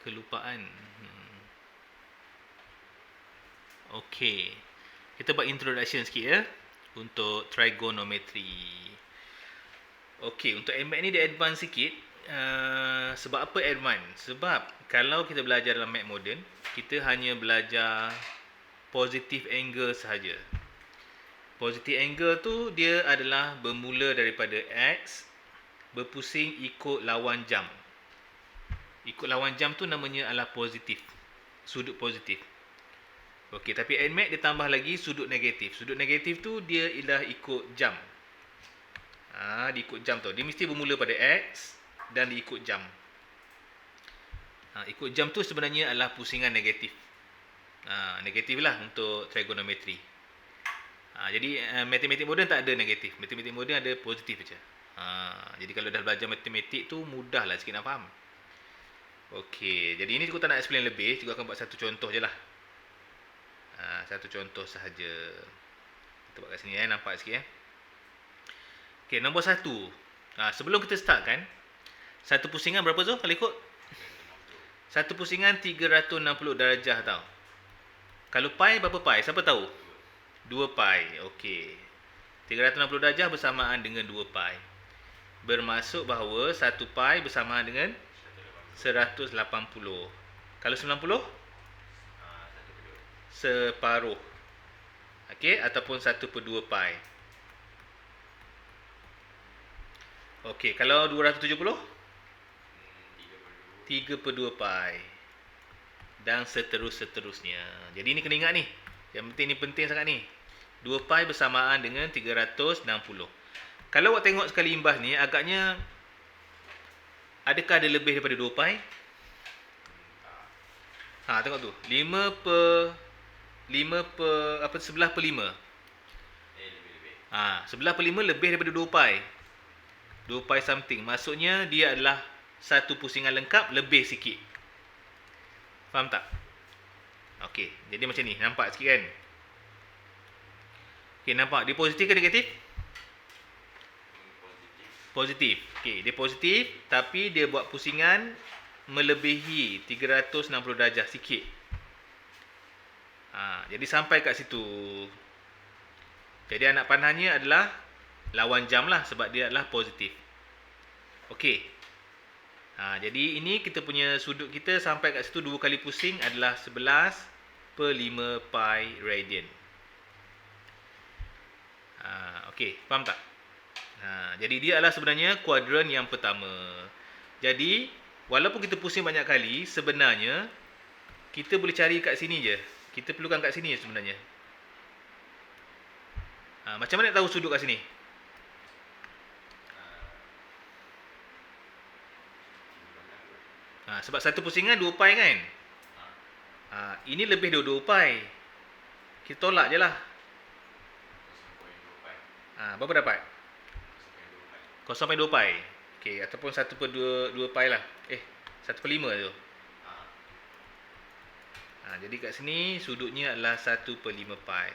kelupaan. Okey. Kita buat introduction sikit ya untuk trigonometry. Okey, untuk MAT ni dia advance sikit. Sebab apa advance? Sebab kalau kita belajar dalam math moden, kita hanya belajar positive angle sahaja. Positive angle tu dia adalah bermula daripada X berpusing ikut lawan jam. Ikut lawan jam tu namanya adalah positif. Sudut positif. Okey, tapi NMAX dia tambah lagi sudut negatif. Sudut negatif tu dia ialah ikut jam. Dia ikut jam tu. Dia mesti bermula pada X dan dia ikut jam. Ikut jam tu sebenarnya adalah pusingan negatif. Negatif lah untuk trigonometry. Jadi matematik moden tak ada negatif. Matematik moden ada positif saja. Jadi kalau dah belajar matematik tu mudahlah sikit nak faham. Okey, jadi ini cikgu tak nak explain lebih. Cikgu akan buat satu contoh je lah. Satu contoh sahaja. Kita buat kat sini nampak sikit. Okey, nombor 1. Sebelum kita start kan, satu pusingan berapa tu kalau ikut? Satu pusingan 360 darjah tau. Kalau pi berapa pi? Siapa tahu? 2 pi. Okey. 360 darjah bersamaan dengan 2 pi. Bermaksud bahawa 1 pi bersamaan dengan 180. Kalau 90? Separuh. Okey, ataupun 1/2 pi. Okey, kalau 270? 3/2 pi. Dan seterusnya. Jadi ni kena ingat ni. Yang penting ni penting sangat ni. 2 pi bersamaan dengan 360. Kalau awak tengok sekali imbas ni, agaknya adakah ada lebih daripada 2 pi? Tengok tu. 11/5. 11/5 lebih daripada 2 pi. 2 pi something. Maksudnya dia adalah satu pusingan lengkap lebih sikit. Faham tak? Okey, jadi macam ni. Nampak sikit kan? Okey, nampak. Dia positif ke negatif? Positif. Okey, dia positif tapi dia buat pusingan melebihi 360 darjah sikit. Jadi sampai kat situ. Jadi anak panahnya adalah lawan jam lah sebab dia adalah positif. Okey. Jadi ini kita punya sudut kita sampai kat situ 2 kali pusing adalah 11/5 pi radian. Okey, faham tak? Jadi dia adalah sebenarnya kuadran yang pertama. Jadi walaupun kita pusing banyak kali, sebenarnya kita boleh cari kat sini je. Kita perlukan kat sini je sebenarnya. Macam mana nak tahu sudut kat sini? Sebab satu pusingan 2 pi kan? Ini lebih dari 2 pi. Kita tolak je lah. Berapa dapat? 0.2 pi. Okey, ataupun 1/2 pi lah. 1/5 tu. Jadi kat sini sudutnya adalah 1/5 pi.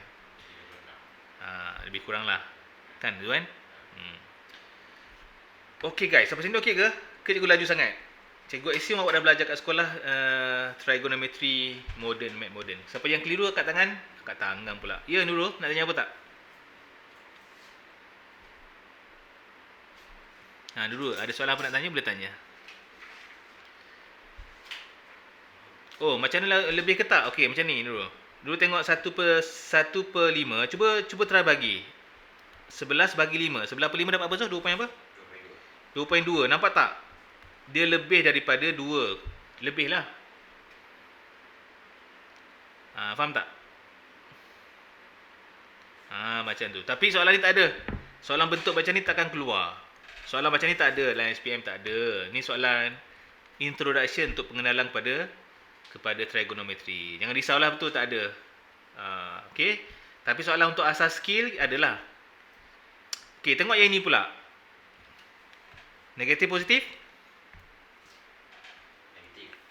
Lebih kurang lah. Kan tu kan? Okey guys, sampai sini okey ke? Ke cikgu laju sangat? Cikgu assume awak dah belajar kat sekolah trigonometry modern, math modern. Siapa yang keliru kat tangan? Kat tangan pula. Ya Nurul, nak tanya apa tak? Nurul, ada soalan apa nak tanya? Boleh tanya. Oh, macam mana lebih ke tak? Okey, macam ni Nurul. Nurul tengok 1/5. Cuba try bagi. 11 bagi 5. 11/5 dapat apa tu? 2 point apa? 2.2. Nampak tak? Dia lebih daripada 2. Lebih lah. Faham tak? Macam tu. Tapi soalan ni tak ada. Soalan bentuk macam ni takkan keluar. Soalan macam ni tak ada. Dalam SPM tak ada. Ni soalan introduction untuk pengenalan kepada trigonometry. Jangan risaulah, betul tak ada. Okey. Tapi soalan untuk asas skill adalah. Okey, tengok yang ini pula. Negatif positif?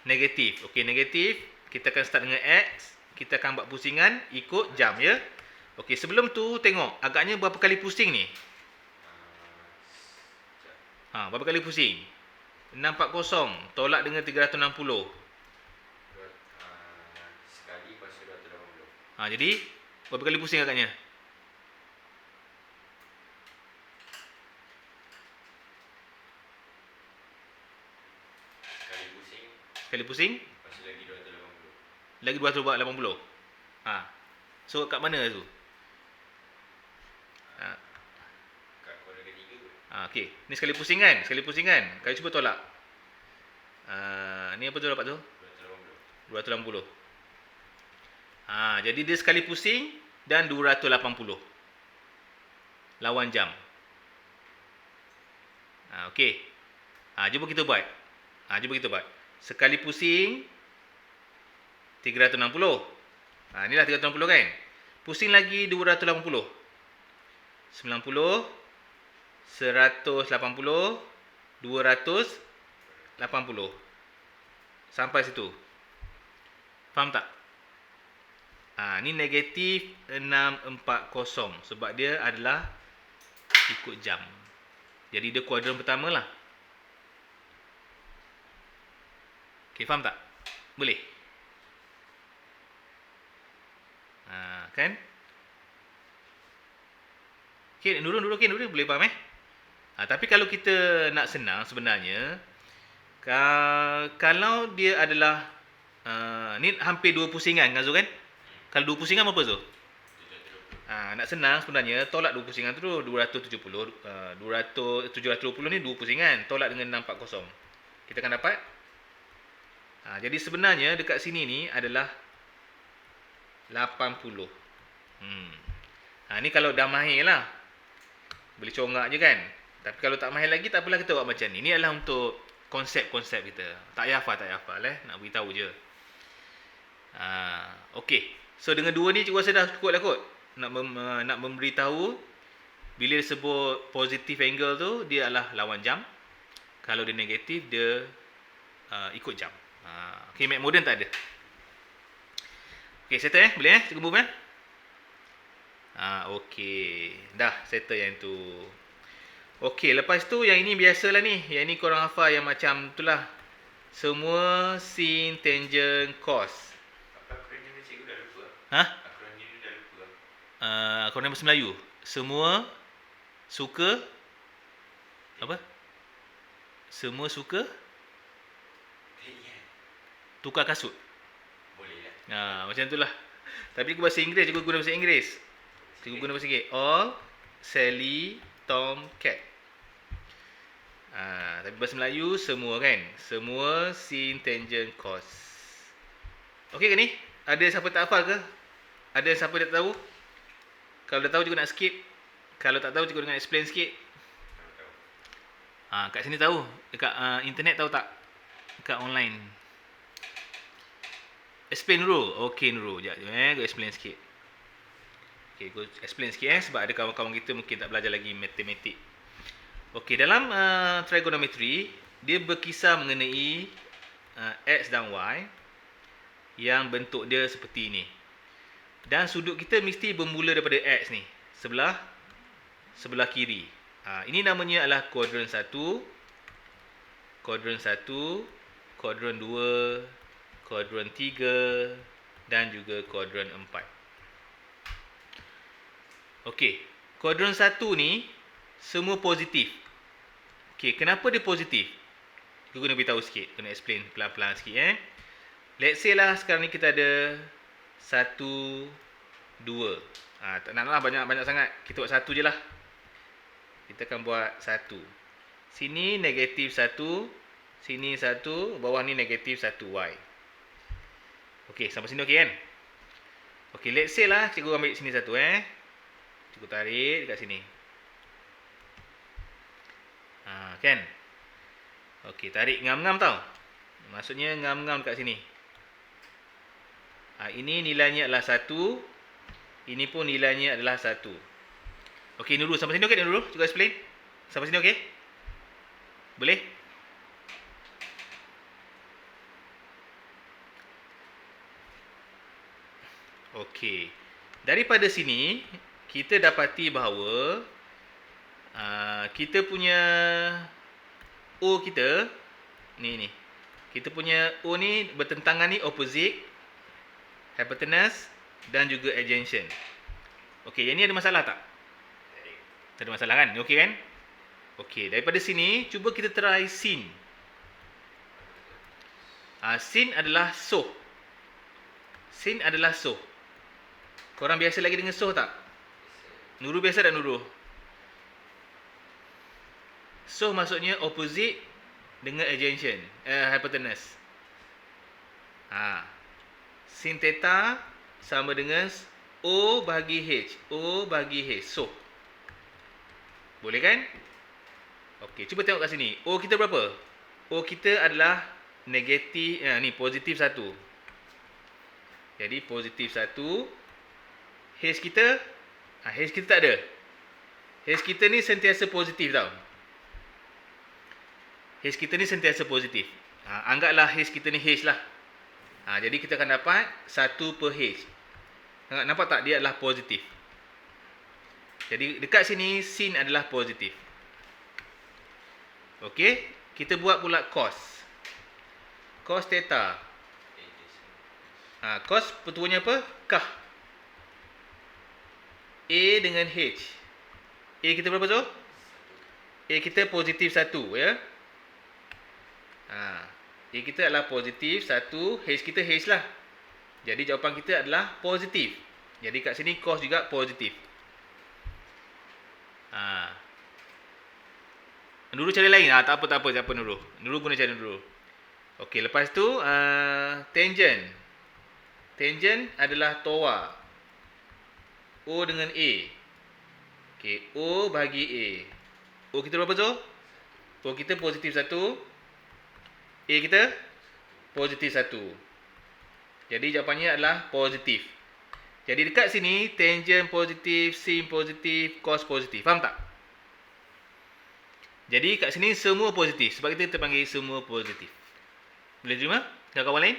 Negatif. Okey, negatif. Kita akan start dengan X. Kita akan buat pusingan ikut jam ya. Okey, sebelum tu tengok agaknya berapa kali pusing ni? Berapa kali pusing? 640 tolak dengan 360. Jadi berapa kali pusing agaknya? Sekali pusing Masih lagi 280. lagi 280. So kat mana tu? Ha. Kat kuadran ketiga kot. Okey, ni sekali pusing kan? Sekali pusing kan? Kau cuba tolak. Ni apa tu dapat tu? 280. 280. Jadi dia sekali pusing dan 280 lawan jam. Okey. Jom kita buat. Jom kita buat. Sekali pusing 360. Inilah 360 kan? Pusing lagi 280. 90, 180, 280. Sampai situ. Faham tak? Ni negatif 640 sebab dia adalah ikut jam. Jadi dia kuadran pertama lah. Okay, faham tak? Boleh? Kan? Okay, Nurul boleh faham tapi kalau kita nak senang sebenarnya, kalau dia adalah ni hampir 2 pusingan kan Zul kan? Kalau 2 pusingan berapa Zul? 720. Nak senang sebenarnya tolak 2 pusingan tu 270. 720 ni 2 pusingan, tolak dengan 640. Kita akan dapat jadi sebenarnya dekat sini ni adalah 80. Ni kalau dah mahir lah. Boleh congak je kan. Tapi kalau tak mahir lagi tak apalah, kita buat macam ni. Ni adalah untuk konsep-konsep kita. Tak payah hafal nak beritahu je. Okey. So dengan 2 ni cikgu rasa dah cukup lah kot. Nak memberitahu bila disebut positive angle tu dia adalah lawan jam. Kalau dia negatif dia ikut jam. Okey, Mac modern tak ada. Okey, settle boleh cikgu move okey. Dah settle yang tu. Okey, lepas tu yang ini biasalah ni. Yang ni korang hafal yang macam itulah. Semua sin, tangent, cos. Akronim ni cikgu dah lupa. Akronim ni dah lupa. Akronim bahasa Melayu. Semua suka apa? Semua suka tukar kasut. Boleh lah. Macam itulah. Tapi aku bahasa Inggeris, cikgu guna bahasa Inggeris. Cikgu guna bahasa Inggeris. All, Sally, Tom, Cat. Tapi bahasa Melayu semua kan. Semua sin, tangent, cos. Okey ke ni? Ada siapa tak hafal ke? Ada siapa tak tahu? Kalau dah tahu cikgu nak skip. Kalau tak tahu cikgu nak explain sikit. Kat sini tahu. Dekat internet tahu tak? Dekat online. Explain dulu. Okey Nurul. Sekejap. Aku explain sikit. Okey, aku explain sikit sebab ada kawan-kawan kita mungkin tak belajar lagi matematik. Okey, dalam trigonometry, dia berkisar mengenai x dan y yang bentuk dia seperti ini. Dan sudut kita mesti bermula daripada x ni. Sebelah kiri. Ini namanya adalah kuadran 1, kuadran 1, kuadran 2, kuadran 3 dan juga kuadran 4. Okey, kuadran 1 ni semua positif. Okey, kenapa dia positif? Aku kena beritahu sikit, kena explain pelan-pelan sikit Let's say lah sekarang ni kita ada 1, 2. Tak naklah banyak-banyak sangat. Kita buat 1 je lah. Kita akan buat 1. Sini negatif 1, sini 1, bawah ni negatif 1y. Okey, sampai sini okey kan? Okey, let's say lah cikgu ambil sini 1 Cikgu tarik dekat sini. Kan? Okey, tarik ngam-ngam tau. Maksudnya ngam-ngam dekat sini. Ini nilainya adalah 1. Ini pun nilainya adalah 1. Okey, Nurul sampai sini okey Nurul? Cikgu explain. Sampai sini okey? Boleh? Okey. Daripada sini kita dapati bahawa kita punya O kita ni. Kita punya O ni bertentangan ni opposite hypotenuse dan juga adjacent. Okey, yang ni ada masalah tak? Tak ada masalah kan? Okey kan? Okey, daripada sini cuba kita try sin. Sin adalah soh. Sin adalah soh. Korang biasa lagi dengan soh tak? Nurul biasa tak Nurul? Soh maksudnya opposite dengan adjacent, hypotenuse. Sin theta sama dengan O bahagi H. O bahagi H. Soh. Boleh kan? Okey, cuba tengok kat sini. O kita berapa? O kita adalah negatif, ni positif 1. Jadi positif 1. H kita, H kita tak ada. H kita ni sentiasa positif tau. H kita ni sentiasa positif. Anggaplah H kita ni H lah. Jadi kita akan dapat 1 per H. Nampak tak? Dia adalah positif. Jadi dekat sini sin adalah positif. Okey, kita buat pula cos. Cos theta. Cos petuanya apa? Kah. A dengan H. A kita berapa tu? A kita positif 1 ya. A kita adalah positif 1, H kita H lah. Jadi jawapan kita adalah positif. Jadi kat sini cos juga positif. Nurul cari lain. Tak apa siapa Nurul. Nurul guna cara Nurul. Okey, lepas tu tangent. Tangent adalah toa. O dengan A. Okey, O bagi A. O kita berapa tu? O kita positif 1. A kita positif 1. Jadi jawapannya adalah positif. Jadi dekat sini tangent positif, sin positif, cos positif. Faham tak? Jadi kat sini semua positif. Sebab kita terpanggil semua positif. Boleh terima? Kawan-kawan lain?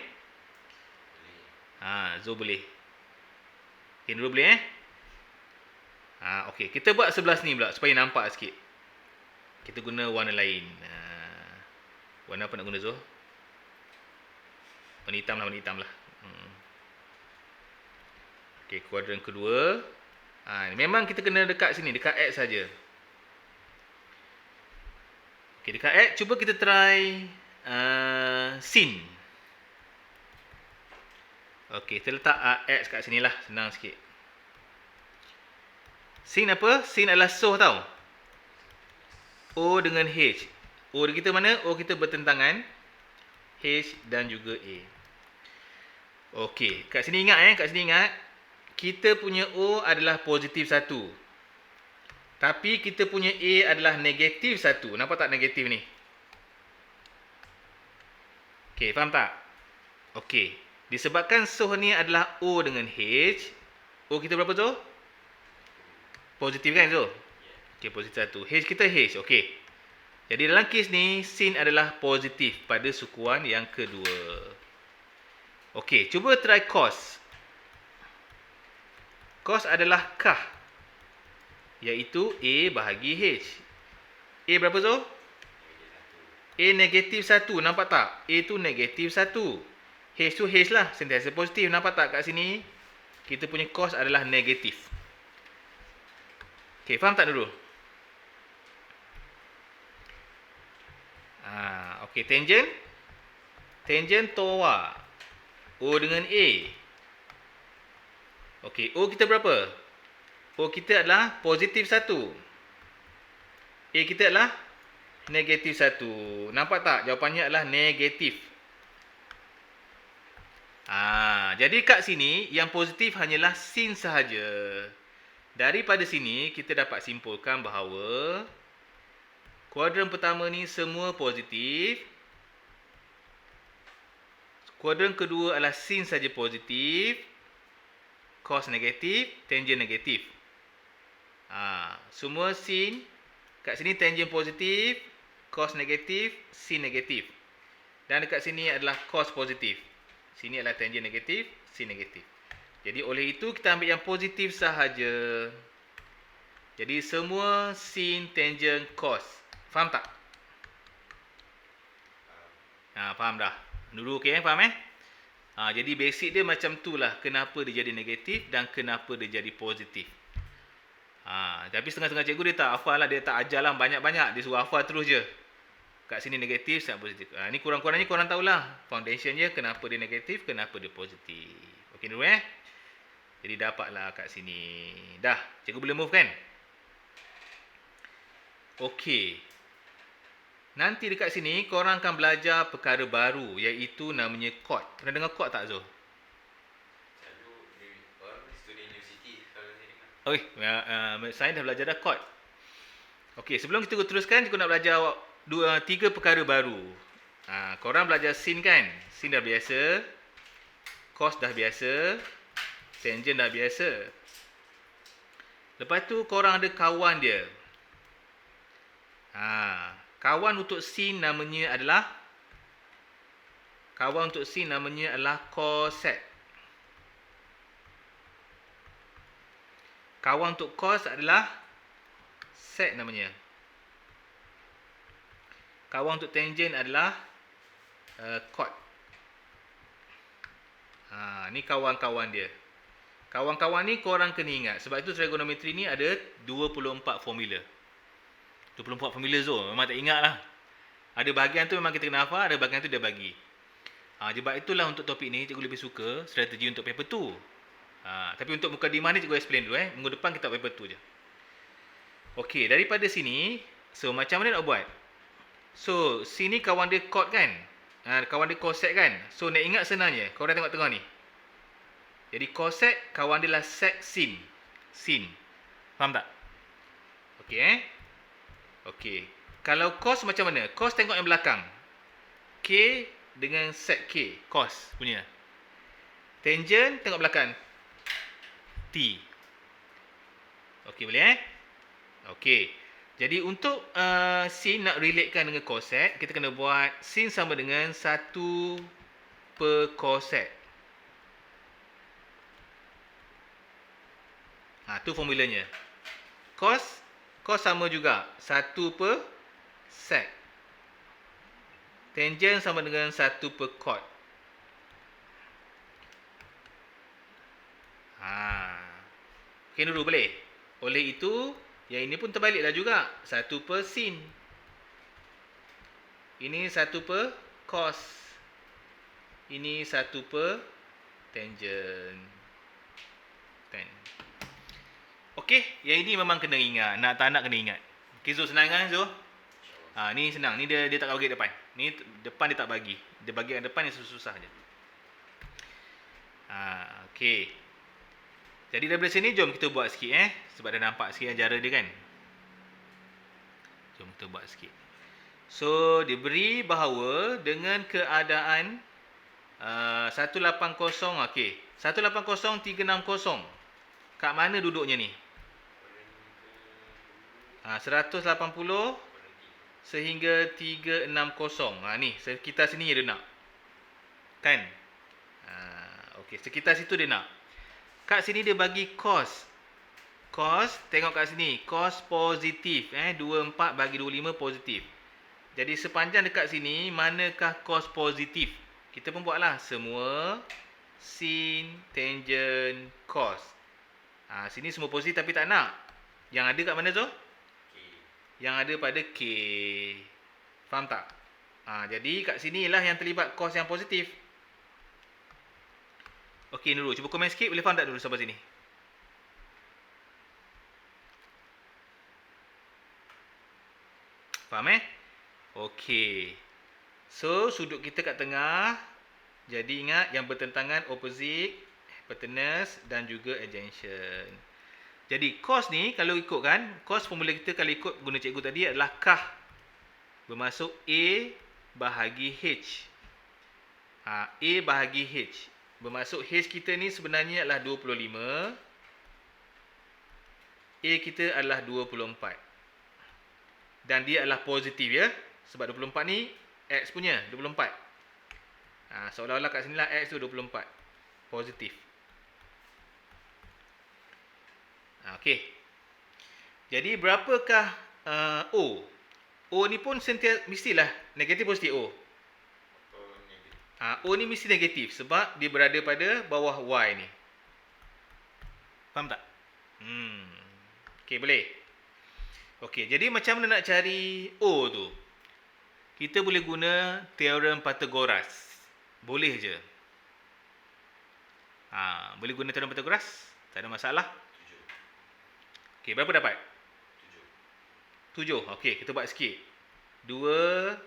Zul boleh. Okay, dulu boleh okey. Kita buat sebelah sini pula supaya nampak sikit. Kita guna warna lain. Warna apa nak guna Zul? Warna hitam lah. Okey, kuadran kedua. Memang kita kena dekat sini, dekat X saja. Okey, dekat X cuba kita try sin. Okey, kita letak X kat sini lah, senang sikit. Sin apa? Sin adalah soh tau. O dengan H. O kita mana? O kita bertentangan H dan juga A. Okey, kat sini ingat kita punya O adalah positif 1. Tapi kita punya A adalah negatif 1. Nampak tak negatif ni? Okey, faham tak? Okey, disebabkan soh ni adalah O dengan H. O kita berapa tu? Positif kan tu? Okey, positif 1. H kita H. Okey. Jadi dalam kes ni sin adalah positif pada sukuan yang kedua. Okey, cuba try cos. Cos adalah kah, iaitu A bahagi H. A berapa tu? A negatif 1. Nampak tak? A tu negatif 1. H tu H lah. Sentiasa positif. Nampak tak kat sini? Kita punya cos adalah negatif. Okey, faham tak dulu? Okey, tangent. Tangent toa. O dengan A. Okey, O kita berapa? O kita adalah positif 1. A kita adalah negatif 1. Nampak tak? Jawapannya adalah negatif. Jadi kat sini yang positif hanyalah sin sahaja. Daripada sini kita dapat simpulkan bahawa kuadran pertama ni semua positif. Kuadran kedua adalah sin saja positif. Cos negatif, tangent negatif. Semua sin. Kat sini tangent positif, cos negatif, sin negatif. Dan dekat sini adalah cos positif. Sini adalah tangent negatif, sin negatif. Jadi oleh itu kita ambil yang positif sahaja. Jadi semua sin, tangent, cos. Faham tak? Faham dah. Dulu okey faham Jadi basic dia macam tu lah. Kenapa dia jadi negatif dan kenapa dia jadi positif. Tapi setengah-setengah cikgu dia tak hafal lah. Dia tak ajar lah banyak-banyak. Dia suruh hafal terus je. Kat sini negatif, sana positif. Ni kurang-kurangnya korang tahulah. Foundation dia kenapa dia negatif, kenapa dia positif. Okey dulu Jadi dapatlah kat sini. Dah, cikgu boleh move kan? Okey. Nanti dekat sini korang akan belajar perkara baru iaitu namanya chord. Pernah dengar chord tak Zul? Selalu orang student university kalau saya dengar. Okey, saya dah belajar dah chord. Okey, sebelum kita teruskan, kita nak belajar 3 perkara baru. Korang belajar sin kan? Sin dah biasa. Cos dah biasa. Tangent dah biasa. Lepas tu korang ada kawan dia. Kawan untuk sin namanya adalah coset. Kawan untuk cos adalah sec namanya. Kawan untuk tangent adalah chord. Ni kawan-kawan dia. Kawan-kawan ni korang kena ingat. Sebab itu trigonometri ni ada 24 formula. 24 formula Zul. Memang tak ingat lah. Ada bahagian tu memang kita kena hafal. Ada bahagian tu dia bagi. Sebab itulah untuk topik ni cikgu lebih suka strategi untuk paper 2. Tapi untuk mukadimah ni cikgu explain dulu. Minggu depan kita paper 2 je. Okey, daripada sini. So macam mana nak buat? So sini kawan dia chord kan? Kawan dia coset kan? So nak ingat senangnya. Korang tengok tengah ni. Jadi coset kawan dia lah sec sin. Sin. Faham tak? Okey Okey. Kalau cos macam mana? Cos tengok yang belakang. K dengan sec K. Cos punya. Tangent tengok belakang. T. Okey boleh Okey. Jadi untuk sin nak relatekan dengan coset, kita kena buat sin sama dengan 1 per coset. Tu formulanya. Cos sama juga 1 per sec. Tangent sama dengan 1 per chord. Okey dulu boleh? Oleh itu, yang ini pun terbaliklah juga. 1 per sin. Ini 1 per cos. Ini 1 per tangent. Okey, yang ini memang kena ingat. Nak tak nak kena ingat. Okey Zul, senang kan Zul? Ni senang. Ni dia tak bagi depan. Ni depan dia tak bagi. Dia bagi yang depan yang susah-susah je. Okey. Jadi daripada sini jom kita buat sikit sebab dah nampak sikit jara dia kan. Jom kita buat sikit. So diberi bahawa dengan keadaan 180 okey. 180360. Kat mana duduknya ni? 180 sehingga 360. Ni sekitar sini dia nak. Kan? Okey, sekitar situ dia nak. Kat sini dia bagi cos. Cos, tengok kat sini. Cos positif. 24 bagi 25 positif. Jadi sepanjang dekat sini, manakah cos positif? Kita pun buatlah. Semua sin, tangent, cos. Sini semua positif tapi tak nak. Yang ada kat mana tu? Yang ada pada K. Faham tak? Jadi kat sini lah yang terlibat cos yang positif. Okey Nurul, cuba komen sikit. Boleh faham tak dulu sampai sini? Faham Okey. So sudut kita kat tengah. Jadi ingat yang bertentangan opposite, hypotenuse dan juga adjacent. Jadi cos ni kalau ikutkan, cos formula kita kalau ikut guna cikgu tadi adalah kah bermasuk A bahagi H. A bahagi H. Bermasuk H kita ni sebenarnya adalah 25. A kita adalah 24. Dan dia adalah positif ya. Sebab 24 ni X punya 24. Seolah-olah kat sini lah X tu 24. Positif. Okey. Jadi berapakah O? O ni pun mestilah negatif positif O. O ni mesti negatif sebab dia berada pada bawah Y ni. Faham tak? Okey, boleh. Okey, jadi macam mana nak cari O tu? Kita boleh guna teorem Pythagoras. Boleh je. Boleh guna teorem Pythagoras? Tak ada masalah. 7. Okey, berapa dapat? 7. 7. Okey, kita buat sikit. 2,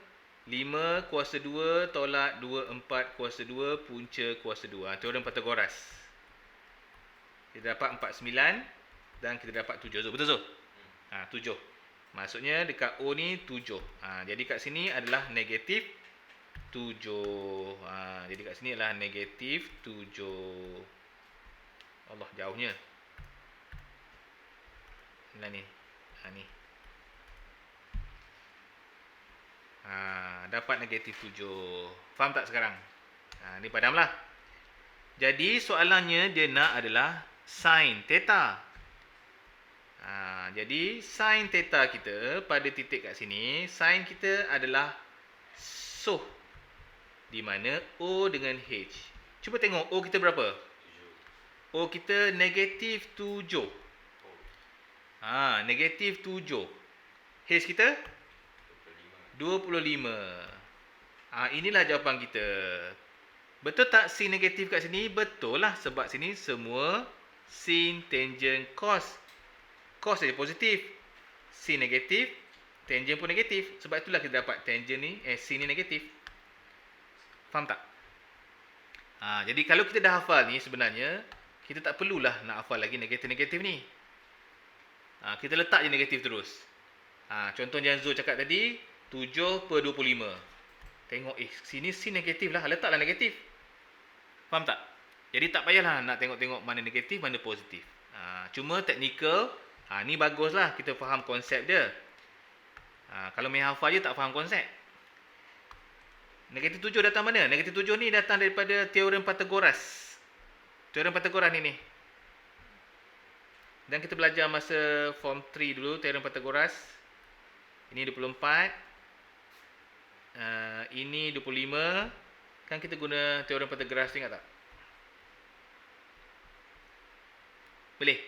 5 kuasa 2 tolak 2, 4 kuasa 2 punca kuasa 2. Teorem Pythagoras. Kita dapat 49 dan kita dapat 7. So, betul, Zul? 7. Maksudnya dekat O ni 7. Jadi kat sini adalah negatif 7. Jadi kat sini adalah negatif 7. Allah, jauhnya. Inilah ni. Ni. Dapat negatif 7. Faham tak sekarang? Ni padamlah. Jadi soalannya dia nak adalah sin theta. Jadi sin theta kita pada titik kat sini, sin kita adalah soh, di mana O dengan H. Cuba tengok O kita berapa? 7. O kita negatif 7. Negatif 7. H kita 25. Inilah jawapan kita. Betul tak sin negatif kat sini? Betul lah, sebab sini semua sin, tangent, cos. Cos saja positif. Sin negatif, tangent pun negatif. Sebab itulah kita dapat tangent ni, sin ni negatif. Faham tak? Jadi kalau kita dah hafal ni, sebenarnya kita tak perlulah nak hafal lagi negatif-negatif ni. Kita letak je negatif terus. Contoh yang Zul cakap tadi, 7/25. Tengok, sini sin negatif lah, letaklah negatif. Faham tak? Jadi tak payahlah nak tengok-tengok mana negatif, mana positif. Cuma teknikal, ni baguslah kita faham konsep dia. Kalau main hafal je tak faham konsep. Negatif 7 datang mana? Negatif 7 ni datang daripada teorem Pythagoras. Teorem Pythagoras ni. Dan kita belajar masa form 3 dulu, teorem Pythagoras. Ini 24. Ini 25. Kan kita guna teorem Pythagoras, ingat tak? Boleh?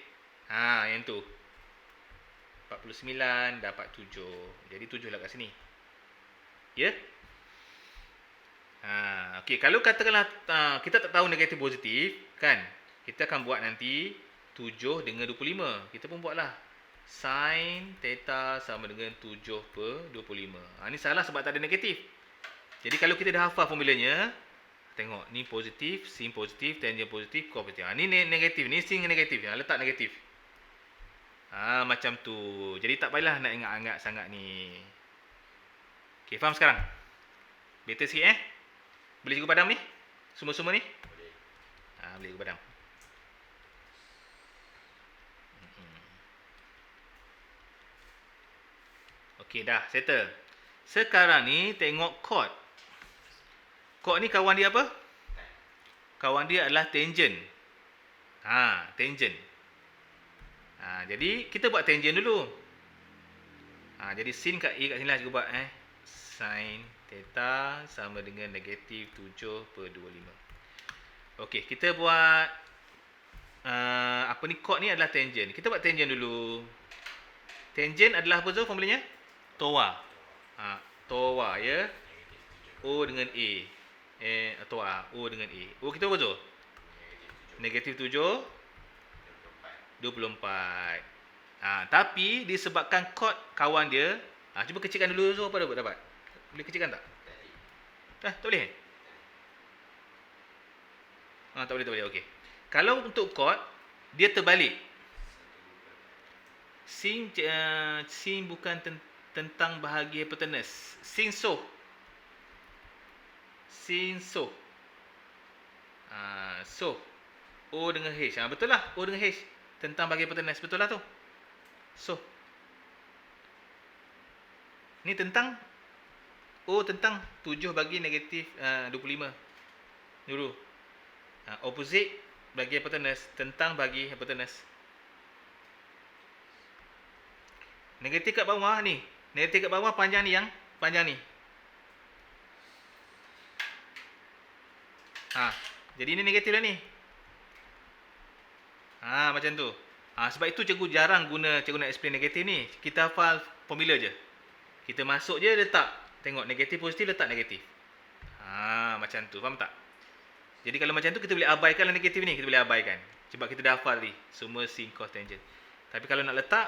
Yang tu. 49 dapat 7. Jadi 7 lah kat sini. Ya? Okey, kalau katakanlah kita tak tahu negatif positif, kan? Kita akan buat nanti 7 dengan 25. Kita pun buatlah. Sin theta sama dengan 7/25. Ni salah sebab tak ada negatif. Jadi kalau kita dah hafal formulanya, tengok ni positif, sin positif, tangent positif, cos positif. Ni negatif, ni sin negatif. Letak negatif. Macam tu. Jadi tak payahlah nak ingat-ingat sangat ni. Okey, faham sekarang? Better sikit Boleh cikgu padam ni? Semua-semua ni? Boleh. Boleh cikgu padam. Okey, dah settle. Sekarang ni tengok chord. Chord ni kawan dia apa? Kawan dia adalah tangent. Tangent. Jadi kita buat tangent dulu. Jadi sin kat A kat sini lah cikgu buat sin theta sama dengan negatif 7/25. Okey, kita buat apa ni, chord ni adalah tangent. Kita buat tangent dulu. Tangent adalah apa tu formulanya? TOA. TOA ya. O dengan A. TOA O dengan A. O kita apa tu? Negatif 7 24. Tapi disebabkan chord kawan dia, cuba kecilkan dulu so apa dapat? Boleh kecilkan tak? Tak boleh. Tak boleh. Okey. Kalau untuk chord dia terbalik. Sin bukan tentang bahagi hipotenus. Sin soh. Soh. O dengan H. Betul lah. O dengan H tentang bahagi hipotenus. Betul lah tu. So ni tentang O tentang 7 bagi negatif 25 dulu. Opposite bagi hipotenus tentang bagi hipotenus. Negatif kat bawah ni. Negatif kat bawah panjang ni yang panjang ni. Jadi ini negatif lah ni. Macam tu. Sebab itu cikgu jarang guna, cikgu nak explain negatif ni. Kita hafal formula je. Kita masuk je letak. Tengok negatif positif letak negatif. Macam tu. Faham tak? Jadi kalau macam tu kita boleh abaikan lah negatif ni. Kita boleh abaikan. Sebab kita dah hafal ni. Semua sin, cos, tangent. Tapi kalau nak letak,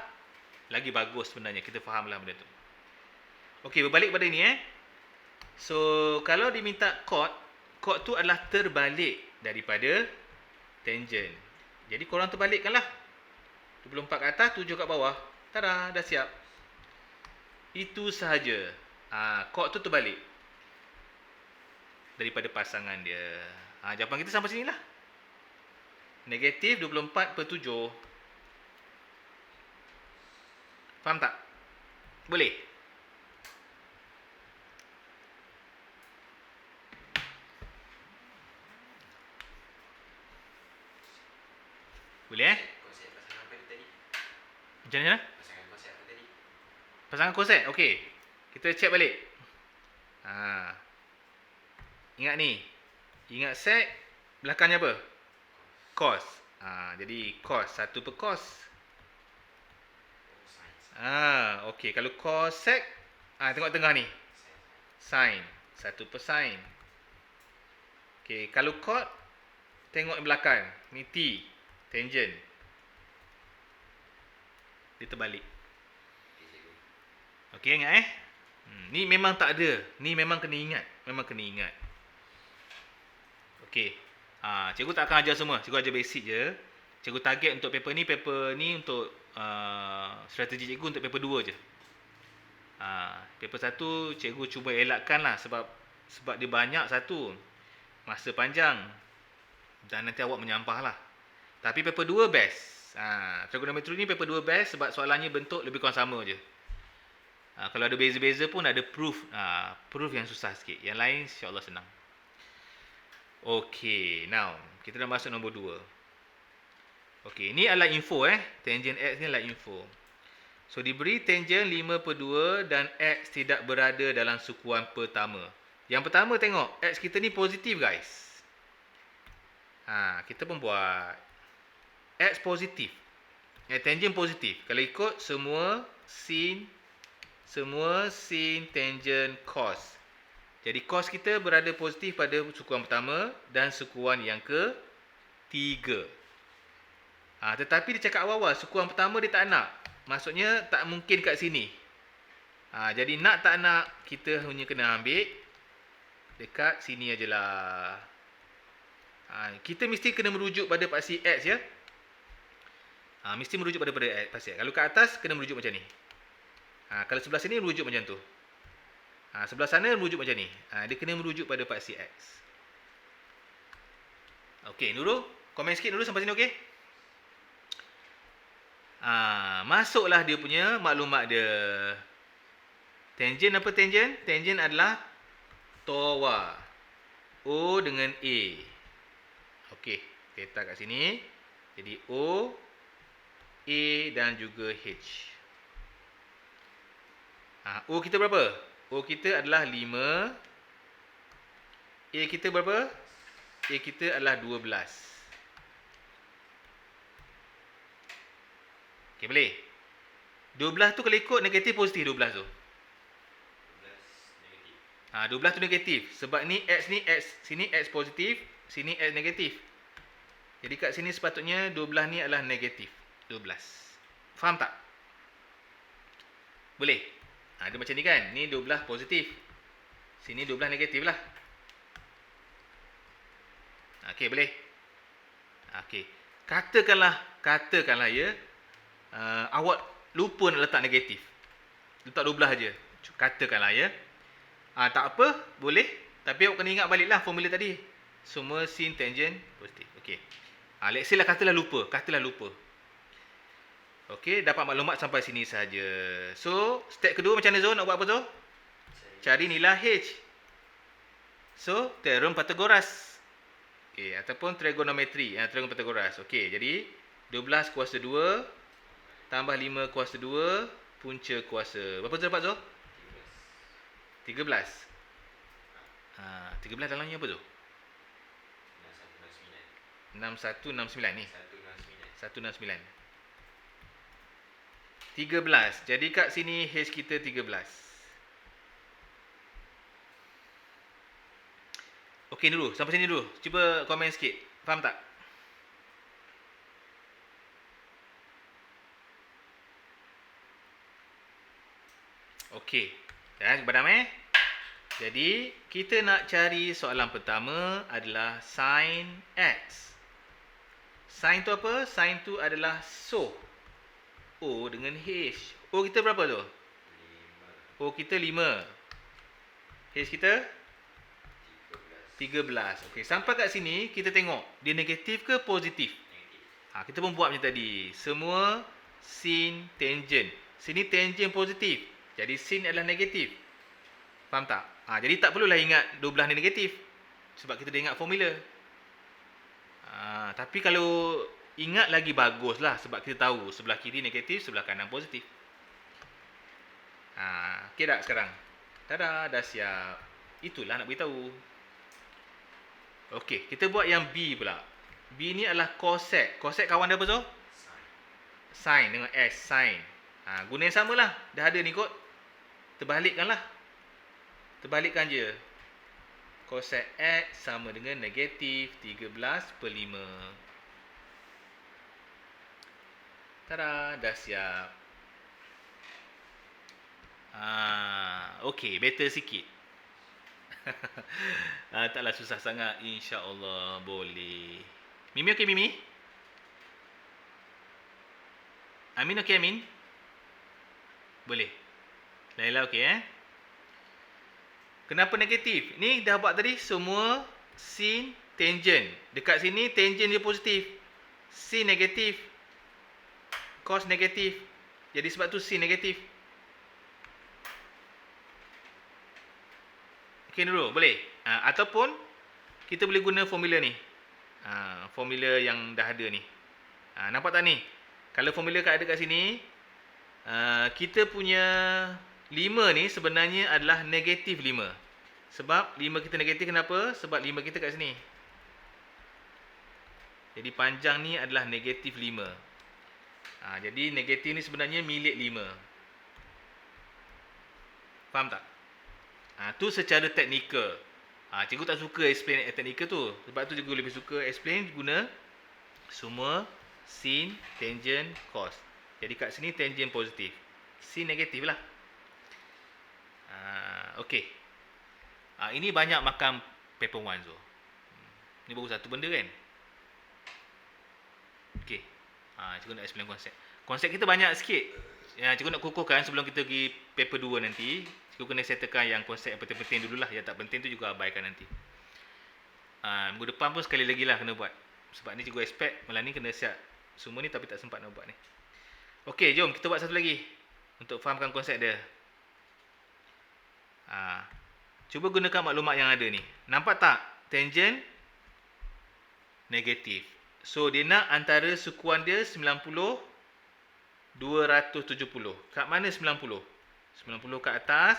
lagi bagus sebenarnya. Kita faham lah benda tu. Okey, berbalik pada ni So, kalau diminta chord tu adalah terbalik daripada tangent. Jadi korang terbalikkanlah. 24 kat atas, 7 kat bawah. Tada, dah siap. Itu sahaja. Chord tu terbalik daripada pasangan dia. Jawapan kita sampai sinilah. Negatif 24/7. Faham tak? Boleh? Boleh Konsep pasangan apa tadi? Macam mana? Pasangan konsep apa tadi? Pasangan koset. Okey. Kita check balik. Ingat ni. Ingat sec belakangnya apa? Cos. Jadi cos 1/cos. Okey, kalau cos sec tengok tengah ni. Sin 1/sin. Okey, kalau cot tengok yang belakang. Ni T, tangent. Dia terbalik. Okey, ingat ni memang tak ada. Ni memang kena ingat. Memang kena ingat. Okey. Cikgu tak akan ajar semua. Cikgu ajar basic je. Cikgu target untuk paper ni untuk strategi cikgu untuk paper 2 je. Paper 1 cikgu cuba elakkan lah sebab dia banyak satu. Masa panjang. Dan nanti awak menyampah lah. Tapi paper 2 best. Trigonometry ni paper 2 best sebab soalannya bentuk lebih kurang sama je. Kalau ada beza-beza pun ada proof. Proof yang susah sikit. Yang lain insya-Allah senang. Okey, now kita dah masuk nombor 2. Okey, ni adalah info Tangent X ni adalah info. So diberi tangent 5/2 dan X tidak berada dalam sukuan pertama. Yang pertama tengok, X kita ni positif guys. Kita pun buat X positif. Tangent positif. Kalau ikut semua sin tangent cos. Jadi cos kita berada positif pada sukuan pertama dan sukuan yang ketiga. Tetapi dia cakap awal-awal sukuan pertama dia tak nak. Maksudnya tak mungkin kat sini. Jadi nak tak nak kita hanya kena ambil dekat sini ajalah. Kita mesti kena merujuk pada paksi X ya. Mesti merujuk pada paksi X. Kalau kat atas kena merujuk macam ni. Kalau sebelah sini merujuk macam tu. Sebelah sana merujuk macam ni. Dia kena merujuk pada paksi X. Okey, Nurul, komen sikit dulu sampai sini okey? Masuklah dia punya maklumat dia. Tangent apa tangent? Tangent adalah tawa. O dengan A. Okey, letak kat sini. Jadi O, A dan juga H. O kita berapa? O kita adalah 5. A kita berapa? A kita adalah 12. Okey, boleh? 12 tu kalau ikut negatif positif 12 tu. 12 tu negatif. Sebab ni X ni X. Sini X positif. Sini X negatif. Jadi kat sini sepatutnya 12 ni adalah negatif. 12. Faham tak? Boleh? Dia macam ni kan. Ni 12 positif. Sini 12 negatif lah. Okey, boleh? Okey. Katakanlah ya. Awak lupa nak letak negatif. Letak 12 aja. Katakanlah ya. Tak apa, boleh. Tapi awak kena ingat baliklah formula tadi. Semua sin tangent positif. Okey. Let's say lah katalah lupa. Okey, dapat maklumat sampai sini saja. So, step kedua macam mana Zul? Nak buat apa Zul? Cari nilai H. So, teorem Pythagoras. Okey, ataupun trigonometri. Teorem Pythagoras. Okey, jadi 12 kuasa 2 tambah 5 kuasa 2 punca kuasa. Berapa Zul dapat Zul? 13. 13 dalamnya apa tu? 6169 ni. 169. 169. 13. Jadi kat sini H kita 13. Okey dulu, sampai sini dulu. Cuba komen sikit. Faham tak? Okey. Dah padam Jadi, kita nak cari soalan pertama adalah sin X. Sin tu apa? Sin tu adalah O. O dengan H. O kita berapa tu? 5. O kita 5. H kita 13. 13. Okey, sampai kat sini kita tengok dia negatif ke positif? Negatif. Kita pun buat macam tadi. Semua sin tangent. Sini tangent positif. Jadi sin adalah negatif. Faham tak? Jadi tak perlulah ingat 12 ni negatif. Sebab kita dah ingat formula. Tapi kalau ingat lagi baguslah. Sebab kita tahu sebelah kiri negatif, sebelah kanan positif. Okey tak sekarang? Tada, dah siap. Itulah nak beritahu. Okey, kita buat yang B pula. B ni adalah cosec. Cosec kawan dia apa tu? Sin. Sin dengan S, sin. Guna yang samalah. Dah ada ni kot. Terbalikkanlah. Terbalikkan je. Cosec X sama dengan negatif 13/5. Tada, dah siap. Okey, better sikit. Taklah susah sangat, insya-Allah boleh. Mimi okey Mimi? Amin okey Amin? Boleh. Laila okey Kenapa negatif? Ni dah buat tadi semua sin tangent. Dekat sini tangent dia positif. Sin negatif. Cos negatif. Jadi sebab tu sin negatif. Okey dulu, boleh? Ataupun kita boleh guna formula ni. Formula yang dah ada ni. Nampak tak ni? Kalau formula ada kat sini, kita punya 5 ni sebenarnya adalah negatif 5. Sebab 5 kita negatif kenapa? Sebab 5 kita kat sini. Jadi panjang ni adalah negatif 5. Jadi negatif ni sebenarnya milik 5. Faham tak? Tu secara teknikal. Cikgu tak suka explain teknikal tu. Sebab tu cikgu lebih suka explain guna semua sin, tangent, cos. Jadi kat sini tangent positif. Sin negatif lah. Okey. Ini banyak makan paper 1 tu. Ni baru satu benda kan? Okey. Cikgu nak explain konsep. Konsep kita banyak sikit. Cikgu nak kukuhkan sebelum kita pergi paper 2 nanti. Cikgu kena settlekan yang konsep yang penting-penting dululah. Yang tak penting tu juga abaikan nanti. Minggu depan pun sekali lagi lah kena buat. Sebab ni cikgu expect malam ni kena siap semua ni tapi tak sempat nak buat ni. Okey, jom kita buat satu lagi. Untuk fahamkan konsep dia. Cuba gunakan maklumat yang ada ni. Nampak tak? Tangent negatif. So dia nak antara sukuan dia 90 270. Kat mana 90? 90 kat atas,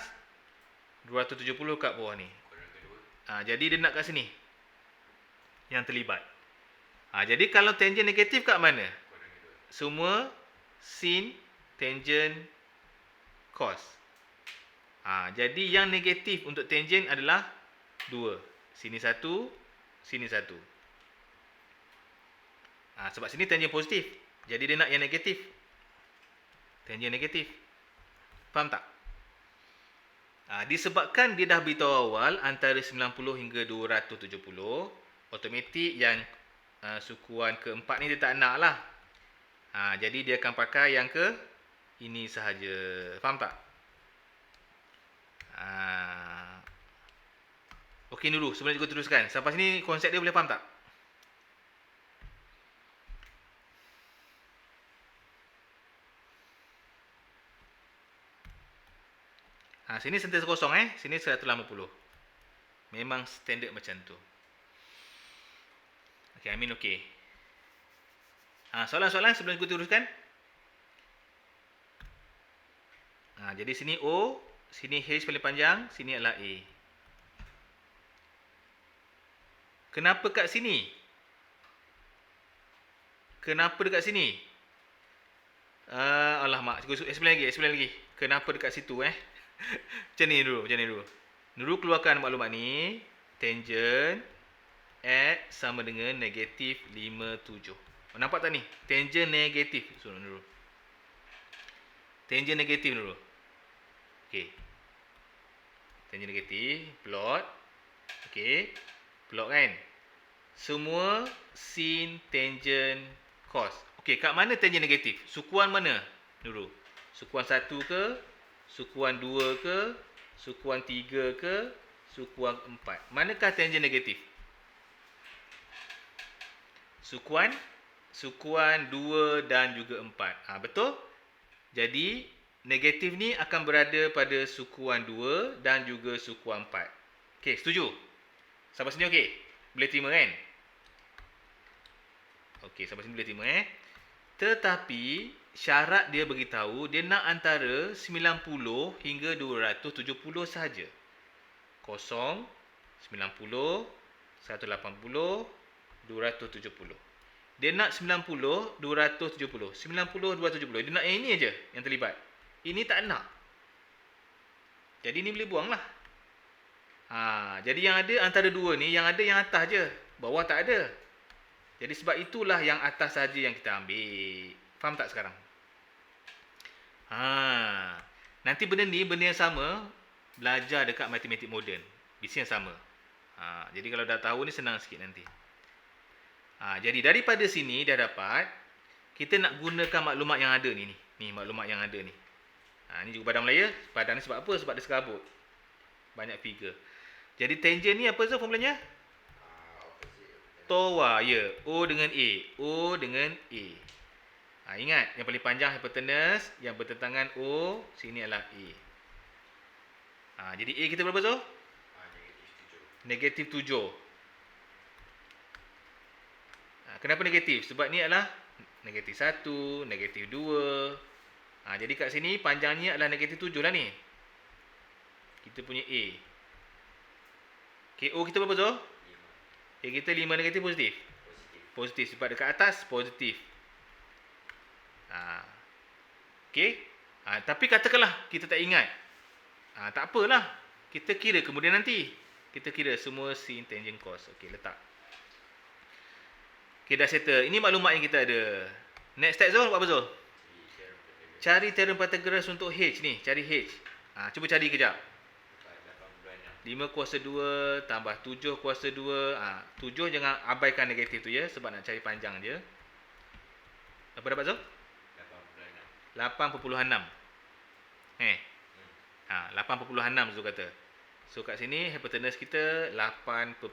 270 kat bawah ni. Kuadran kedua. Jadi dia nak kat sini. Yang terlibat. Jadi kalau tangent negatif kat mana? Kuadran kedua. Semua sin, tangent, cos. Jadi yang negatif untuk tangent adalah 2. Sini 1, sini 1. Sebab sini tangent positif. Jadi dia nak yang negatif. Tangent negatif. Faham tak? Disebabkan dia dah beritahu awal antara 90 hingga 270, automatik yang sukuan keempat ni dia tak nak lah. Jadi dia akan pakai yang ke ini sahaja. Faham tak? Okey dulu sebelum cikgu teruskan. Sampai sini konsep dia boleh faham tak? Sini sentiasa kosong Sini 180. Memang standard macam tu. Okey, Amin okey. Soalan-soalan sebelum cikgu teruskan? Jadi sini O, sini H paling panjang, sini adalah A. Kenapa kat sini? Kenapa dekat sini? Alamak, cikgu explain lagi. Kenapa dekat situ Macam ni dulu. Nurul keluarkan maklumat ni. Tangent X sama dengan negatif 57. Nampak tak ni? Tangent negatif. Nurul. Tangent negatif dulu. Okey. Tangent negatif, plot. Okey. Plot kan? Semua sin, tangent, cos. Okey, kat mana tangent negatif? Sukuan mana dulu? Sukuan 1 ke? Sukuan 2 ke? Sukuan 3 ke? Sukuan 4. Manakah tangent negatif? Sukuan 2 dan juga 4. Betul? Jadi, negatif ni akan berada pada sukuan 2 dan juga sukuan 4. Okey, setuju? Sampai sini okey? Boleh terima kan? Okey, sampai sini boleh terima Tetapi syarat dia beritahu dia nak antara 90 hingga 270 saja. 0, 90, 180, 270. Dia nak 90, 270. 90, 270. Dia nak yang ini aja yang terlibat. Ini tak nak. Jadi ni boleh buang lah. Jadi yang ada antara dua ni, yang ada yang atas je. Bawah tak ada. Jadi sebab itulah yang atas saja yang kita ambil. Faham tak sekarang? Nanti benda ni, benda yang sama, belajar dekat matematik moden. Bisi yang sama. Jadi kalau dah tahu ni senang sikit nanti. Jadi daripada sini dah dapat, kita nak gunakan maklumat yang ada ni. Ni maklumat yang ada ni. Ni juga padang Melayu. Padang ni sebab apa? Sebab dia serabut. Banyak figure. Jadi tangent ni apa formulanya? TOA, ya. O dengan A. O dengan A. Ingat, yang paling panjang hypotenuse, yang bertentangan O, sini adalah A. Jadi A kita berapa Zul? Negatif 7. Kenapa negatif? Sebab ni adalah negatif 1, negatif 2. Jadi kat sini panjangnya adalah negatif 7 lah ni. Kita punya A. Okay, O kita berapa Zul? A kita 5 negatif positif? Positif. Sebab dekat atas positif. Okay. Tapi katakanlah kita tak ingat. Tak apalah. Kita kira kemudian nanti. Kita kira semua sin, tangent, cos. Okay, letak. Okay, dah settle. Ini maklumat yang kita ada. Next step Zul, buat apa Zul? Cari teorem Pythagoras untuk H ni. Cari H. Cuba cari kejap. 5 kuasa 2 tambah 7 kuasa 2. 7 jangan abaikan negatif tu ya. Sebab nak cari panjang je. Apa dapat Zul? 8.6. 8.6 Zul kata. So kat sini hypotenuse kita 8.6.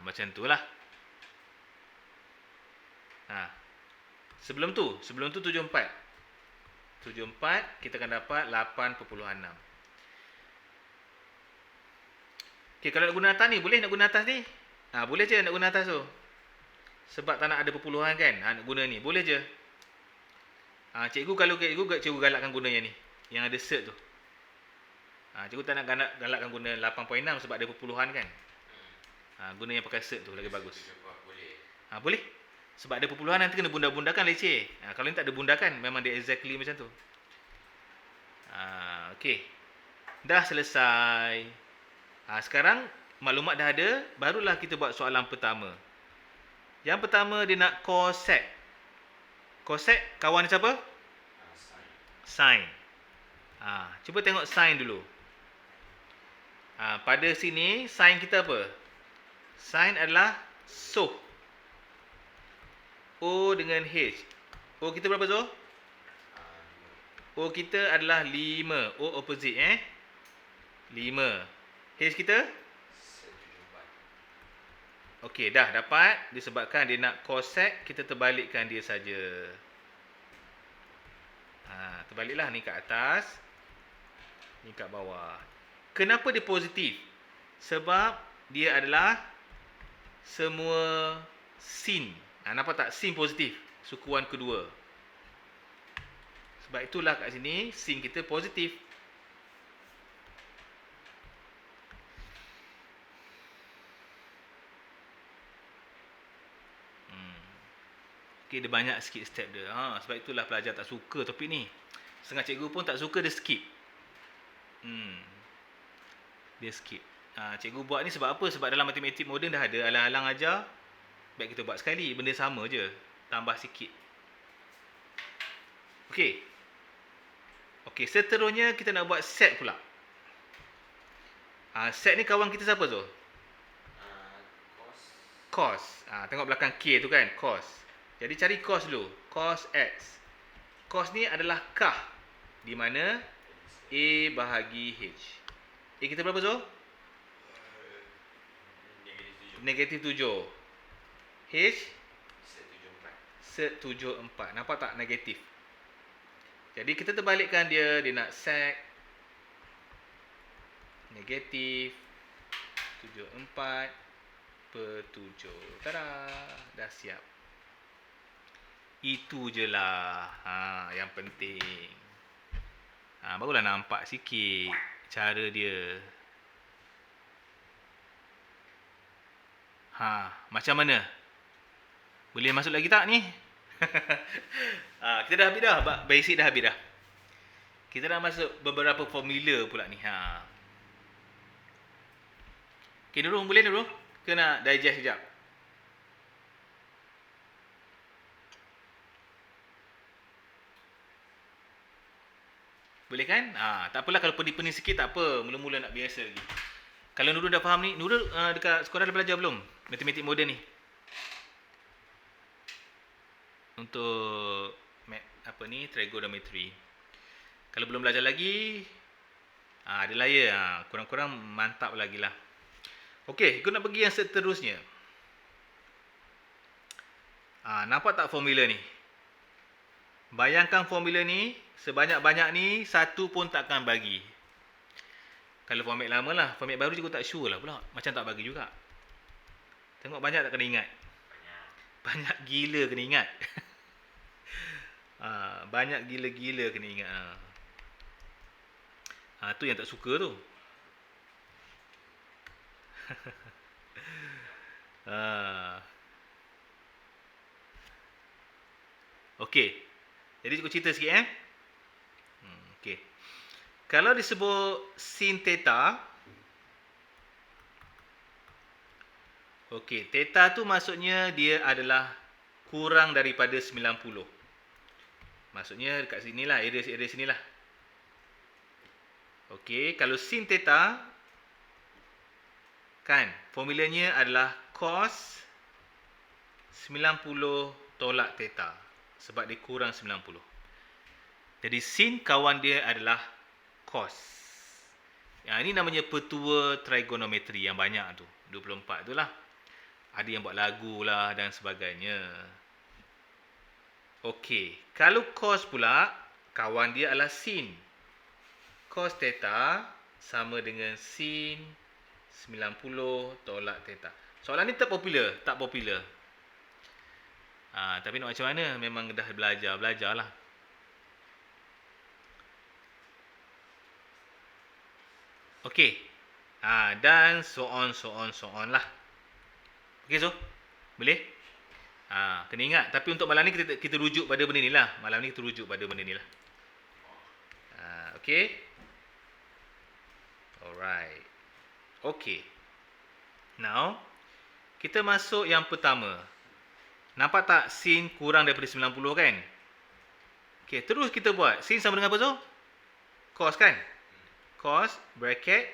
Macam tu lah. Sebelum tu 74. 74 kita akan dapat 8.6. Okey, kalau nak guna atas ni, boleh nak guna atas ni? Boleh je nak guna atas tu. Sebab tak nak ada perpuluhan kan? Nak guna ni, boleh je. Cikgu kalau cikgu galakkan guna yang ni, yang ada cert tu. Cikgu tak nak galakkan guna 8.6 sebab ada perpuluhan kan? Guna yang pakai cert tu lagi bagus. Boleh. Sebab ada perpuluhan nanti kena bunda-bundakan leceh. Kalau ni tak ada bundakan, memang dia exactly macam tu. Okey. Dah selesai. Sekarang maklumat dah ada, barulah kita buat soalan pertama. Yang pertama dia nak cosec. Cosec kawan dia siapa? Sin. Cuba tengok sin dulu. Pada sini sin kita apa? Sin adalah soh. O dengan H. O kita berapa Zul? O kita adalah 5. O opposite 5. H kita? Okey, dah dapat. Disebabkan dia nak cosec, kita terbalikkan dia saja. Terbaliklah ni kat atas, ni kat bawah. Kenapa dia positif? Sebab dia adalah semua sin. Nampak tak? Sin positif. Sukuan kedua. Sebab itulah kat sini sin kita positif. Okay, dia banyak sikit step dia. Sebab itulah pelajar tak suka topik ni. Setengah cikgu pun tak suka, dia skip. Dia skip. Cikgu buat ni sebab apa? Sebab dalam matematik moden dah ada alang-alang ajar. Baik kita buat sekali, benda sama je. Tambah sikit. Okey. Okey, seterusnya kita nak buat set pula. Set ni kawan kita siapa tu? Cos. Cos. Tengok belakang K tu kan, cos. Jadi cari cos dulu. Cos X. Cos ni adalah kah, di mana A bahagi H. A kita berapa Zul? Negatif 7. Negatif 7. H? Set 7 4. Set 7 4. Nampak tak negatif? Jadi kita terbalikkan dia. Dia nak sec negatif 74 per 7. Tada! Dah siap. Itu je lah. Yang penting. Barulah nampak sikit cara dia. Macam mana? Boleh masuk lagi tak ni? Kita dah habis dah. Basic dah habis dah. Kita dah masuk beberapa formula pula ni. Okay, Nurul, boleh Nurul? Ke nak digest sekejap? Boleh kan? Tak apalah kalau pening-pening sikit tak apa. Mula-mula nak biasa lagi. Kalau Nurul dah faham ni, Nurul dekat sekolah dah belajar belum? Matematik moden ni. Untuk trigonometry. Kalau belum belajar lagi, adalah ya, kurang-kurang mantap lagi lah. Okey, aku nak pergi yang seterusnya. Nampak tak formula ni? Bayangkan formula ni, sebanyak-banyak ni, satu pun takkan bagi. Kalau format lama lah, format baru cikgu tak sure lah pula. Macam tak bagi juga. Tengok banyak tak kena ingat? Banyak gila kena ingat. Banyak gila-gila kena ingat. Tu yang tak suka tu. Okey. Jadi cikgu cerita sikit okey. Kalau disebut sin theta, okey, theta tu maksudnya dia adalah kurang daripada 90. Maksudnya dekat sinilah, area sinilah. Okey, kalau sin theta kan, formulanya adalah cos 90 tolak theta. Sebab dia kurang 90. Jadi sin kawan dia adalah cos. Ini namanya petua trigonometri yang banyak tu. 24 tu lah. Ada yang buat lagu lah dan sebagainya. Okey, kalau cos pula, kawan dia adalah sin. Cos theta sama dengan sin 90 tolak theta. Soalan ni tak popular. Tapi nak macam mana? Memang dah belajar lah. Okey. Dan so on lah. Okey so? Boleh? Kena ingat. Tapi untuk malam ni kita rujuk pada benda ni lah. Okey. Alright. Okey. Now, kita masuk yang pertama. Nampak tak sin kurang daripada 90 kan? Okey, terus kita buat. Sin sama dengan apa tu? Cos kan? Cos bracket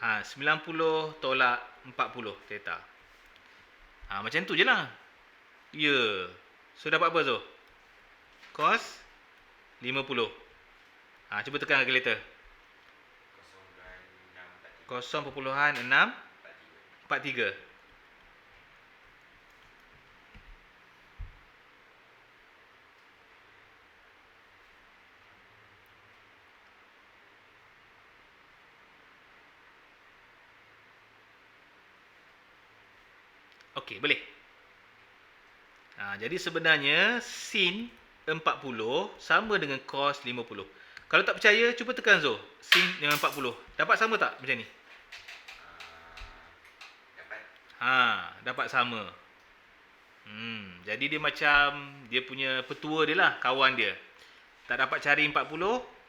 90 tolak 40 theta. Macam tu je lah. Ya. So dapat apa tu? Cos 50. Cuba tekan kalkulator. 0.643. Okey, boleh. Jadi sebenarnya sin 40 sama dengan cos 50. Kalau tak percaya, cuba tekan Zul. Sin dengan 40. Dapat sama tak macam ni? Dapat. Dapat sama. Jadi dia macam dia punya petua dia lah, kawan dia. Tak dapat cari 40,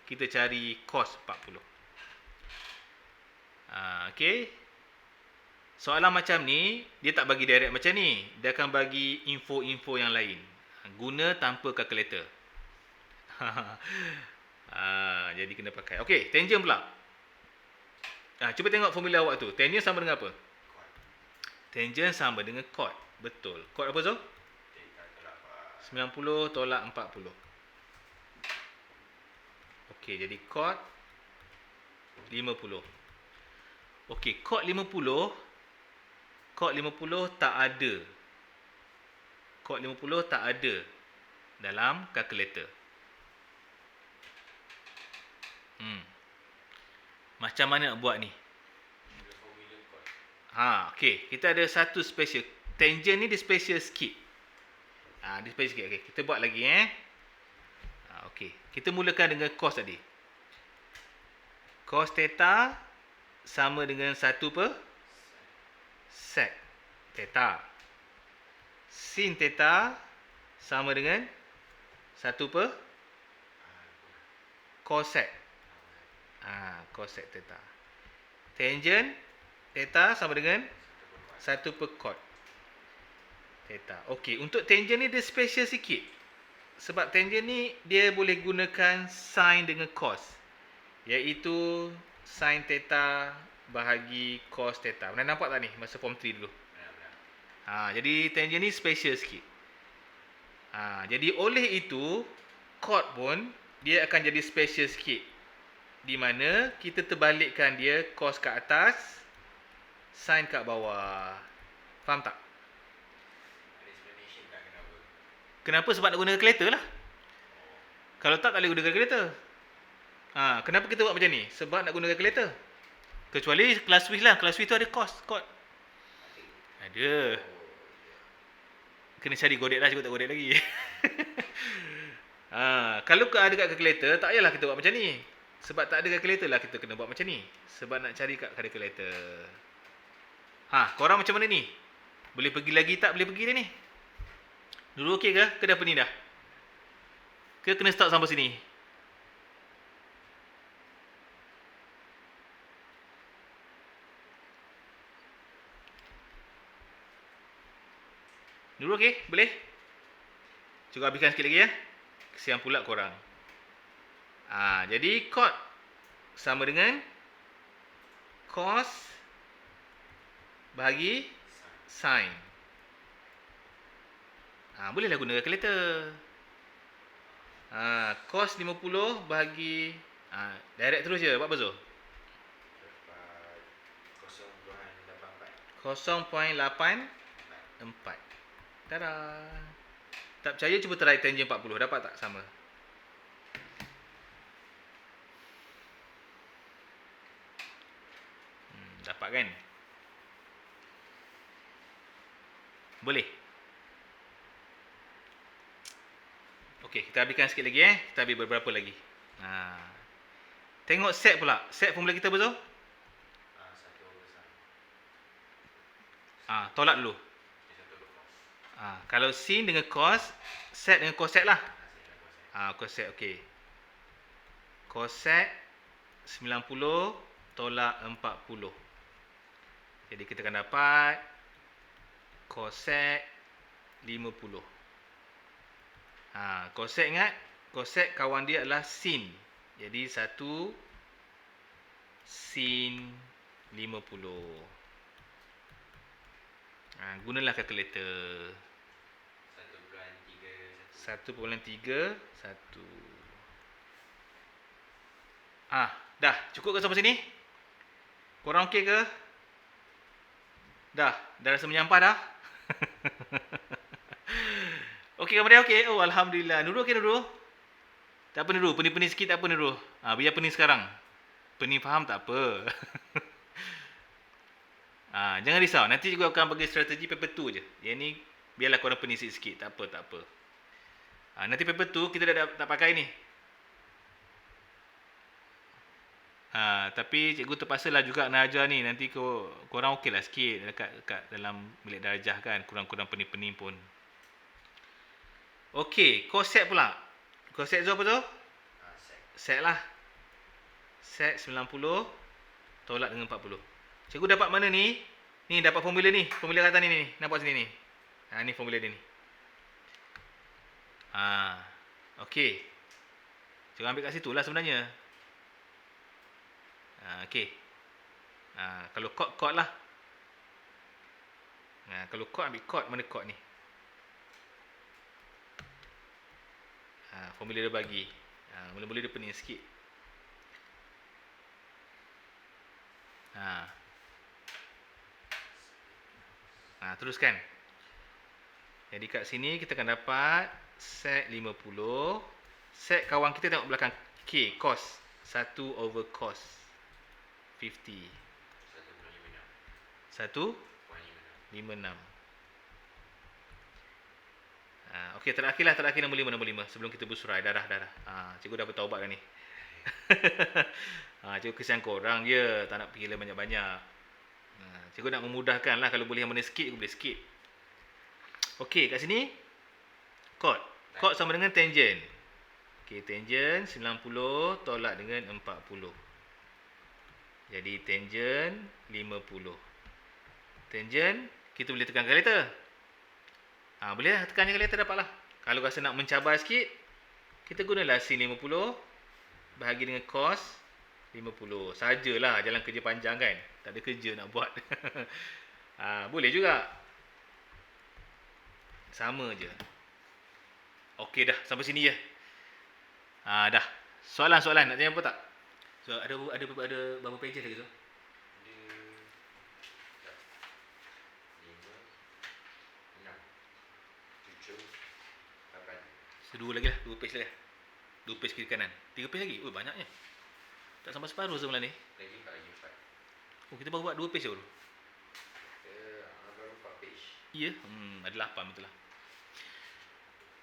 kita cari cos 40. Okey. Soalan macam ni, dia tak bagi direct macam ni. Dia akan bagi info-info yang lain. Guna tanpa kalkulator. Jadi kena pakai. Okey, tangent pula. Cuba tengok formula awak tu. Tangent sama dengan apa? Tangent sama dengan cot. Betul. Cot apa Zul? 90 tolak 40. Okey, jadi cot 50. Okey, cot 50 tak ada. Cot 50 tak ada dalam kalkulator. Macam mana nak buat ni? Okey, kita ada satu special. Tangent ni dia special sikit. Dia special sikit. Okey, kita buat lagi okey, kita mulakan dengan cos tadi. Cos theta sama dengan 1 per sec theta. Sin theta sama dengan 1 per cosec. Cosec theta. Tangent theta sama dengan 1 per cot theta. Okey, untuk tangent ni dia special sikit. Sebab tangent ni dia boleh gunakan sin dengan cos. Iaitu sin theta bahagi cos theta. Pernah nampak tak ni masa form 3 dulu? Jadi tangent ni special sikit. Jadi oleh itu cot pun dia akan jadi special sikit. Di mana kita terbalikkan dia cos kat atas, sin kat bawah. Faham tak? Kenapa? Sebab nak guna kalkulator lah. Kalau tak boleh guna kalkulator. Kenapa kita buat macam ni? Sebab nak guna kalkulator. Kecuali kelas Swiss lah. Kelas Swiss tu ada cos, cot. Ada. Kena cari godek lah, cuba tak godek lagi. Kalau ada kat kalkulator, tak payahlah kita buat macam ni. Sebab tak ada kalkulator lah kita kena buat macam ni. Sebab nak cari kat kalkulator. Korang macam mana ni? Boleh pergi lagi tak? Boleh pergi dah ni? Dulu okey ke? Ke dah pening dah? Ke kena stop sampai sini? Dulu okey? Boleh? Cuba habiskan sikit lagi ya. Kesian pula korang. Jadi cot sama dengan cos bahagi sin. Bolehlah guna kalkulator. Cos 50 bahagi direct terus je. Buat apa Zul? 0.84. Tada. Tak percaya cuba try tangent 40. Dapat tak sama? Dapat kan? Boleh? Okey, kita habiskan sikit lagi Kita habis beberapa lagi. Tengok set pula. Set formula kita betul? Tolak dulu. Kalau sin dengan cos, set dengan cosec lah. Cosec, okey. Cosec 90 tolak 40. Jadi kita akan dapat cosec 50. Cosec ingat, cosec kawan dia adalah sin. Jadi 1 sin 50. Gunalah kalkulator. 1.31. Dah, cukup ke sampai sini? Korang okey ke? Dah rasa menyampah dah? Okey kamu dia okey? Oh alhamdulillah. Nurul okey Nurul? Tak apa Nurul, pening-pening sikit tak apa Nurul. Biar pening sekarang. Pening faham tak apa. Jangan risau, nanti juga akan bagi strategi paper 2 je. Yang ni biarlah korang pening sikit, tak apa. Nanti paper 2 kita dah tak pakai ni. Tapi cikgu terpaksalah juga nak ajar ni. Nanti korang okeylah sikit dekat dalam bilik darjah kan. Kurang-kurang pening-pening pun. Okey, cosec pula. Cosec tu apa tu? Sec. Sec lah. Sec 90 tolak dengan 40. Cikgu dapat mana ni? Ni dapat formula ni. Formula kat atas ni. Nampak sini ni. Ni formula dia ni. Okey. Cikgu ambil kat situ lah sebenarnya. Okey. Kalau chord lah. Kalau chord ambil chord. Mana chord ni? Formula dia bagi. Mula-mula dia pening sikit. Teruskan. Jadi kat sini kita akan dapat sec 50. Sec kawan kita tengok belakang K, cos. 1 over cos 50. 1.56. Okey, terakhir nombor 5 sebelum kita bersurai darah. Cikgu dah bertaubat dah ni. Cikgu kesian korang je, tak nak fikir banyak-banyak. Cikgu nak memudahkan lah, kalau boleh yang mana sikit, boleh sikit. Okey, kat sini chord. Chord sama dengan tangent. Okey, tangent 90 tolak dengan 40. Jadi tangent 50. Tangent kita boleh tekan kalkulator. Boleh lah, tekan je kalkulator dapatlah. Kalau rasa nak mencabar sikit, kita gunalah sin 50 bahagi dengan cos 50. Sajalah jalan kerja panjang kan. Tak ada kerja nak buat. Boleh juga. Sama je. Okey dah, sampai sini je. Dah. Soalan nak tanya apa tak? So, ada berapa pages lagi tu? 2 lagi lah, 2 page lagi lah. 2 page kiri kanan. 3 page lagi. Oh, banyaknya. Tak sampai separuh sebenarnya ni. Lagi kat lagi 4. Kita baru buat 2 page baru. Baru 4 page. Ya, ada 8 betul lah.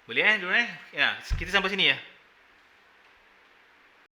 Boleh dulu ya. Kita sampai sini ya.